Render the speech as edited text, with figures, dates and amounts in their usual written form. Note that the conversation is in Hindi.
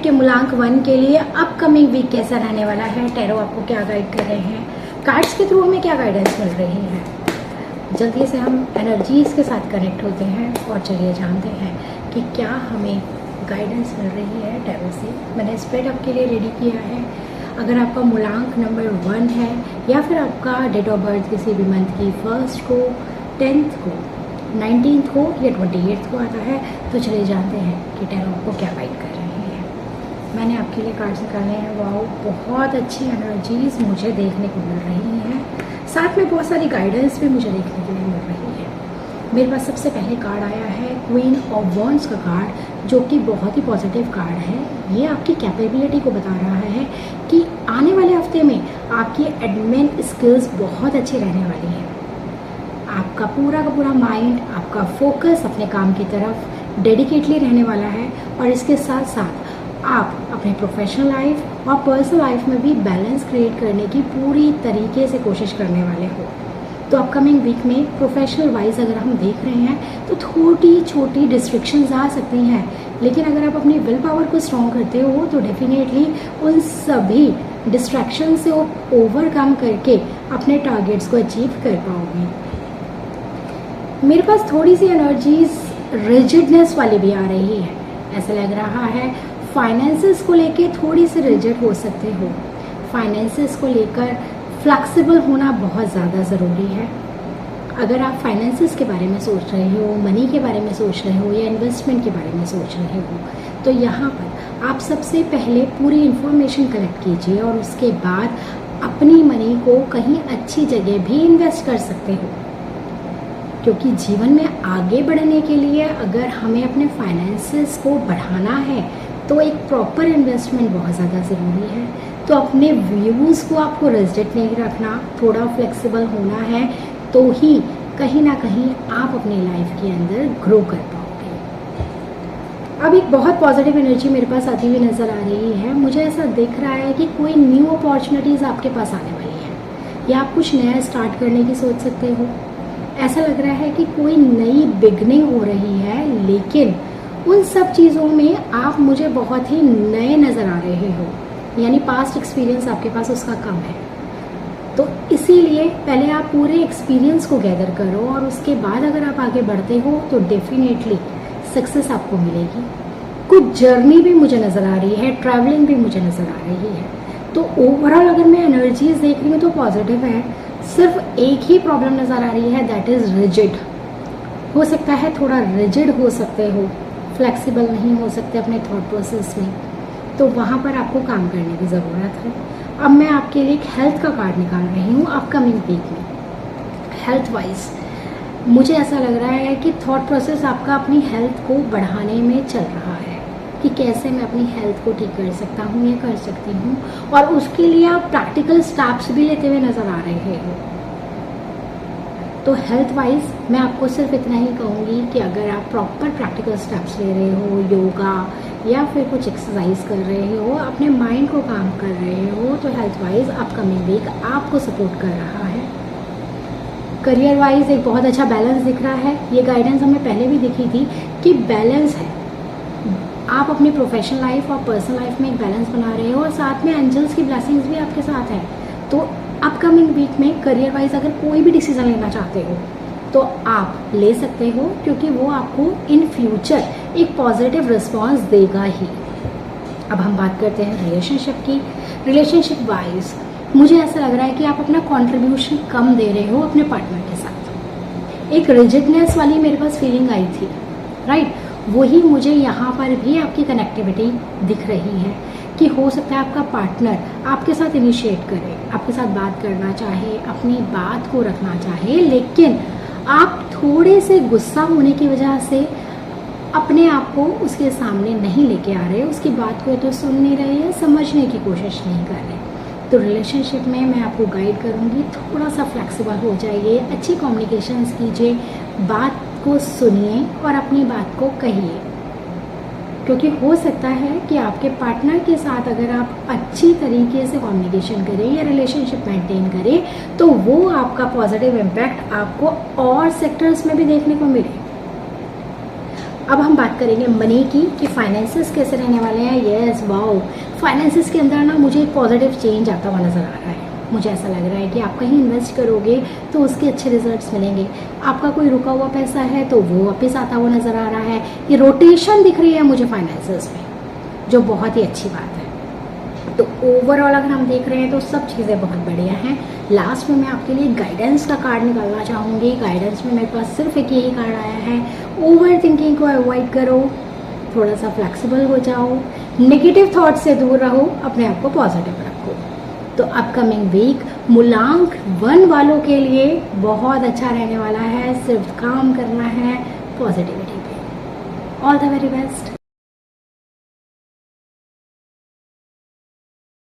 आपके मूलांक 1 के लिए अपकमिंग वीक कैसा रहने वाला है, टैरो आपको क्या गाइड कर रहे हैं, कार्ड्स के थ्रू हमें क्या गाइडेंस मिल रही है। जल्दी से हम एनर्जीज़ के साथ कनेक्ट होते हैं और चलिए जानते हैं कि क्या हमें गाइडेंस मिल रही है टैरो से। मैंने स्प्रेड आपके लिए रेडी किया है। अगर आपका मूलांक नंबर 1 है या फिर आपका डेट ऑफ बर्थ किसी भी मंथ की 1st को, 10th को, 19th को या 28th को आता है, तो चलिए जानते हैं कि टैरो आपको क्या गाइड कर रही है। मैंने आपके लिए कार्ड्स निकाले हैं। वाओ, बहुत अच्छी एनर्जीज मुझे देखने को मिल रही हैं, साथ में बहुत सारी गाइडेंस भी मुझे देखने के लिए मिल रही है। मेरे पास सबसे पहले कार्ड आया है क्वीन ऑफ वॉन्ड्स का कार्ड, जो कि बहुत ही पॉजिटिव कार्ड है। ये आपकी कैपेबिलिटी को बता रहा है कि आने वाले हफ्ते में आपकी एडमिन स्किल्स बहुत अच्छी रहने वाली है। आपका पूरा का पूरा माइंड, आपका फोकस अपने काम की तरफ डेडिकेटली रहने वाला है और इसके साथ साथ आप अपने प्रोफेशनल लाइफ और पर्सनल लाइफ में भी बैलेंस क्रिएट करने की पूरी तरीके से कोशिश करने वाले हो। तो अपकमिंग वीक में प्रोफेशनल वाइज अगर हम देख रहे हैं तो थोड़ी छोटी डिस्ट्रिक्शंस आ सकती हैं, लेकिन अगर आप अपनी विल पावर को स्ट्रॉन्ग करते हो तो डेफिनेटली उन सभी डिस्ट्रैक्शन से ओवरकम करके अपने टारगेट्स को अचीव कर पाओगे। मेरे पास थोड़ी सी एनर्जीज रिजिडनेस वाली भी आ रही है। ऐसा लग रहा है फाइनेंसेस को लेके थोड़ी सी रिजिड हो सकते हो। फाइनेंसेस को लेकर फ्लेक्सिबल होना बहुत ज़्यादा ज़रूरी है। अगर आप फाइनेंसेस के बारे में सोच रहे हो, मनी के बारे में सोच रहे हो या इन्वेस्टमेंट के बारे में सोच रहे हो, तो यहाँ पर आप सबसे पहले पूरी इन्फॉर्मेशन कलेक्ट कीजिए और उसके बाद अपनी मनी को कहीं अच्छी जगह भी इन्वेस्ट कर सकते हो। क्योंकि जीवन में आगे बढ़ने के लिए अगर हमें अपने फाइनेंसेस को बढ़ाना है तो एक प्रॉपर इन्वेस्टमेंट बहुत ज़्यादा ज़रूरी है। तो अपने व्यूज़ को आपको रिजिड नहीं रखना, थोड़ा फ्लेक्सिबल होना है, तो ही कहीं ना कहीं आप अपनी लाइफ के अंदर ग्रो कर पाओगे। अब एक बहुत पॉजिटिव एनर्जी मेरे पास आती हुई नज़र आ रही है। मुझे ऐसा दिख रहा है कि कोई न्यू अपॉर्चुनिटीज़ आपके पास आने वाली है या आप कुछ नया स्टार्ट करने की सोच सकते हो। ऐसा लग रहा है कि कोई नई बिगनिंग हो रही है, लेकिन उन सब चीज़ों में आप मुझे बहुत ही नए नज़र आ रहे हो, यानी पास्ट एक्सपीरियंस आपके पास उसका कम है। तो इसीलिए पहले आप पूरे एक्सपीरियंस को गैदर करो और उसके बाद अगर आप आगे बढ़ते हो तो डेफिनेटली सक्सेस आपको मिलेगी। कुछ जर्नी भी मुझे नज़र आ रही है, ट्रैवलिंग भी मुझे नज़र आ रही है। तो ओवरऑल अगर मैं एनर्जीज देख रही हूँ तो पॉजिटिव है। सिर्फ एक ही प्रॉब्लम नज़र आ रही है, दैट इज़ रिजिड। हो सकता है थोड़ा रिजिड हो सकते हो, फ्लेक्सिबल नहीं हो सकते अपने थॉट प्रोसेस में, तो वहाँ पर आपको काम करने की ज़रूरत है। अब मैं आपके लिए एक हेल्थ का कार्ड निकाल रही हूँ। अपकमिंग वीक में हेल्थ वाइज मुझे ऐसा लग रहा है कि थॉट प्रोसेस आपका अपनी हेल्थ को बढ़ाने में चल रहा है कि कैसे मैं अपनी हेल्थ को ठीक कर सकता हूँ या कर सकती हूँ, और उसके लिए आप प्रैक्टिकल स्टेप्स भी लेते हुए नज़र आ रहे हो। तो हेल्थ वाइज मैं आपको सिर्फ इतना ही कहूँगी कि अगर आप प्रॉपर प्रैक्टिकल स्टेप्स ले रहे हो, योगा या फिर कुछ एक्सरसाइज कर रहे हो, अपने माइंड को काम कर रहे हो, तो हेल्थ वाइज अपकमिंग वीक आपको सपोर्ट कर रहा है। करियर वाइज एक बहुत अच्छा बैलेंस दिख रहा है। ये गाइडेंस हमें पहले भी दिखी थी कि बैलेंस है। आप अपनी प्रोफेशनल लाइफ और पर्सनल लाइफ में एक बैलेंस बना रहे हो और साथ में एंजल्स की ब्लेसिंग्स भी आपके साथ है। तो अपकमिंग वीक में करियर वाइज अगर कोई भी डिसीजन लेना चाहते हो तो आप ले सकते हो, क्योंकि वो आपको इन फ्यूचर एक पॉजिटिव रिस्पॉन्स देगा ही। अब हम बात करते हैं रिलेशनशिप की। रिलेशनशिप वाइज मुझे ऐसा लग रहा है कि आप अपना कंट्रीब्यूशन कम दे रहे हो अपने पार्टनर के साथ। एक रिजिडनेस वाली मेरे पास फीलिंग आई थी, राइट? वही मुझे यहाँ पर भी आपकी कनेक्टिविटी दिख रही है कि हो सकता है आपका पार्टनर आपके साथ इनिशिएट करे, आपके साथ बात करना चाहे, अपनी बात को रखना चाहे, लेकिन आप थोड़े से गुस्सा होने की वजह से अपने आप को उसके सामने नहीं लेके आ रहे, उसकी बात को तो सुन नहीं रहे हैं, समझने की कोशिश नहीं कर रहे। तो रिलेशनशिप में मैं आपको गाइड करूँगी, थोड़ा सा फ्लेक्सिबल हो जाइए, अच्छी कम्युनिकेशंस कीजिए, बात को सुनिए और अपनी बात को कहिए, क्योंकि हो सकता है कि आपके पार्टनर के साथ अगर आप अच्छी तरीके से कम्युनिकेशन करें या रिलेशनशिप मेंटेन करें तो वो आपका पॉजिटिव इम्पैक्ट आपको और सेक्टर्स में भी देखने को मिले। अब हम बात करेंगे मनी की कि फाइनेंसेस कैसे रहने वाले हैं। यस वाओ, फाइनेंसेस के अंदर ना मुझे एक पॉजिटिव चेंज आता हुआ नज़र आ रहा है। मुझे ऐसा लग रहा है कि आप कहीं इन्वेस्ट करोगे तो उसके अच्छे रिजल्ट्स मिलेंगे। आपका कोई रुका हुआ पैसा है तो वो वापस आता हुआ नज़र आ रहा है। ये रोटेशन दिख रही है मुझे फाइनेंसेस में, जो बहुत ही अच्छी बात है। तो ओवरऑल अगर हम देख रहे हैं तो सब चीज़ें बहुत बढ़िया हैं। लास्ट में मैं आपके लिए गाइडेंस का कार्ड निकालना चाहूँगी। गाइडेंस में मेरे पास सिर्फ एक यही कार्ड आया है, ओवर थिंकिंग को अवॉइड करो, थोड़ा सा फ्लेक्सिबल हो जाओ, नेगेटिव थॉट से दूर रहो, अपने आप को पॉजिटिव रखो। तो अपकमिंग वीक मूलांक 1 वालों के लिए बहुत अच्छा रहने वाला है। सिर्फ काम करना है पॉजिटिविटी पे। All the very best.